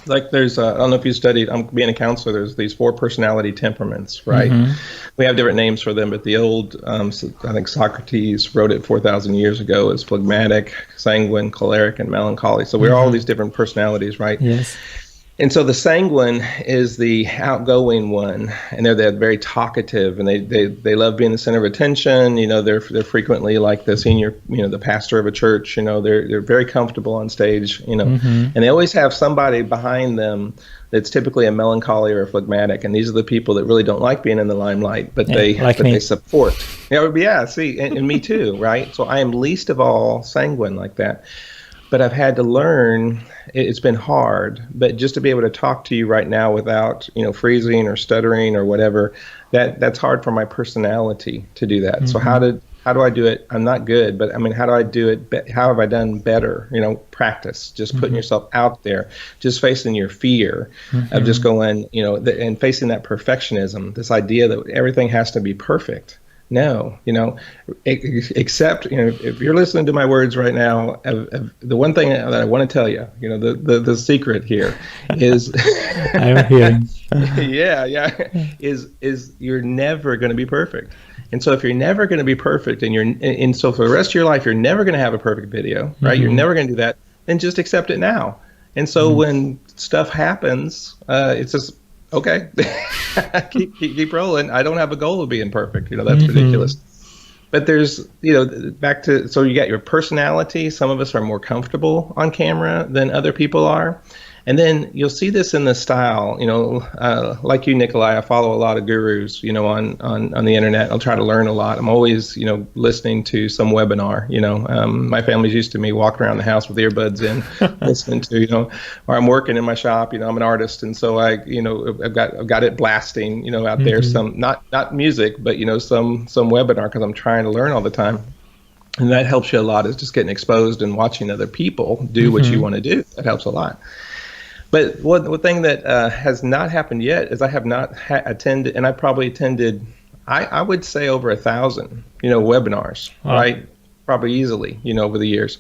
Like there's, I don't know if you studied, I'm being a counselor, there's these four personality temperaments, right? Mm-hmm. We have different names for them, but the old, I think Socrates wrote it 4,000 years ago as phlegmatic, sanguine, choleric, and melancholy. So we're all Mm-hmm. these different personalities, right? Yes. And so the sanguine is the outgoing one, and they're very talkative, and they love being the center of attention. They're frequently like the senior, the pastor of a church. They're very comfortable on stage. Mm-hmm. And they always have somebody behind them that's typically a melancholy or a phlegmatic, and these are the people that really don't like being in the limelight, but Yeah, they like but me. they support. Yeah, see, and me too, right? So I am least of all sanguine like that. But I've had to learn, it's been hard, but just to be able to talk to you right now without, freezing or stuttering or whatever, that's hard for my personality to do that. So Mm-hmm. how do I do it? I'm not good, but I mean, how do I do it? How have I done better? Practice, just putting Mm-hmm. yourself out there, just facing your fear of just Mm-hmm. going, and facing that perfectionism, this idea that everything has to be perfect. No, except, if you're listening to my words right now, the one thing that I want to tell you, the secret here is, I'm hearing. yeah, is you're never going to be perfect. And so if you're never going to be perfect and so for the rest of your life, you're never going to have a perfect video, right? You're Mm-hmm. never going to do that. Then just accept it now. And so Mm-hmm. when stuff happens, it's just, okay, keep rolling. I don't have a goal of being perfect. That's Mm-hmm. ridiculous. But there's, back to, so you got your personality. Some of us are more comfortable on camera than other people are. And then you'll see this in the style, like you, Nicolai, I follow a lot of gurus, on the internet. I'll try to learn a lot. I'm always, listening to some webinar, my family's used to me walking around the house with earbuds in, listening to, or I'm working in my shop, I'm an artist. And so I've got it blasting, out there, Mm-hmm. some, not music, but, some webinar because I'm trying to learn all the time. And that helps you a lot, is just getting exposed and watching other people do what you Mm-hmm. want to do. That helps a lot. But one thing that has not happened yet is I have not attended, and I probably attended, I would say over 1,000, webinars, Wow. right? Probably easily, over the years.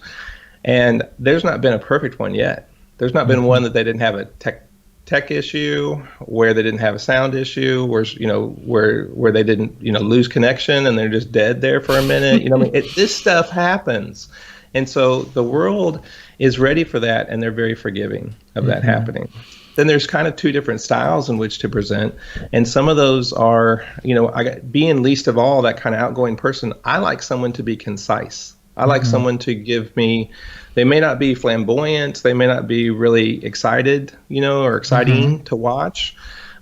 And there's not been a perfect one yet. There's not been Mm-hmm. one that they didn't have a tech issue, where they didn't have a sound issue, where they didn't, lose connection and they're just dead there for a minute. This stuff happens. And so the world is ready for that, and they're very forgiving of that Mm-hmm. happening. Then there's kind of two different styles in which to present, and some of those are, being least of all that kind of outgoing person. I like someone to be concise. I like Mm-hmm. someone to give me. They may not be flamboyant. They may not be really excited, or Mm-hmm. exciting to watch.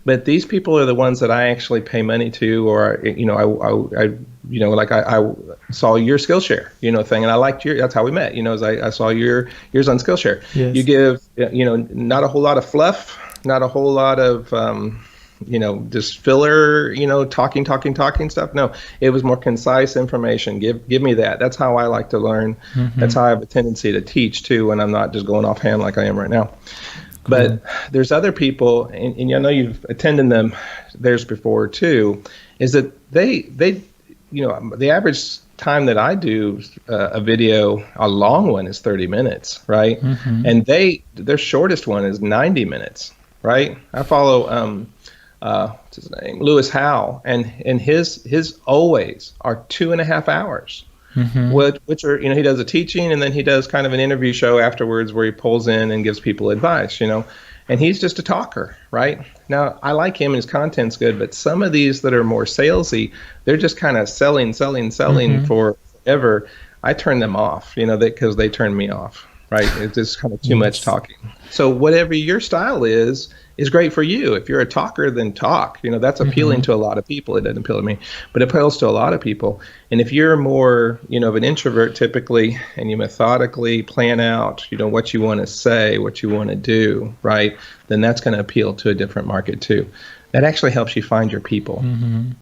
But these people are the ones that I actually pay money to, or like I saw your Skillshare, thing, and I liked your. That's how we met, as I saw yours on Skillshare. You Yes. give, not a whole lot of fluff, not a whole lot of, just filler, talking stuff. No, it was more concise information. Give me that. That's how I like to learn. Mm-hmm. That's how I have a tendency to teach too, when I'm not just going offhand like I am right now. Cool. But there's other people, and I know you've attended theirs before too, is that they the average time that I do a video, a long one, is 30 minutes, right? Mm-hmm. And their shortest one is 90 minutes, right? I follow what's his name, Howe, and his always are 2.5 hours. Mm-hmm. Which are, he does a teaching, and then he does kind of an interview show afterwards where he pulls in and gives people advice, and he's just a talker, right? Now, I like him and his content's good, but some of these that are more salesy, they're just kind of selling Mm-hmm. for forever. I turn them off, because they turn me off, right? It's just kind of too much Yes. talking. So whatever your style is great for you. If you're a talker, then talk. That's appealing Mm-hmm. to a lot of people. It doesn't appeal to me, but it appeals to a lot of people. And if you're more, of an introvert typically, and you methodically plan out, what you want to say, what you want to do, right, then that's going to appeal to a different market too. That actually helps you find your people. Mm-hmm.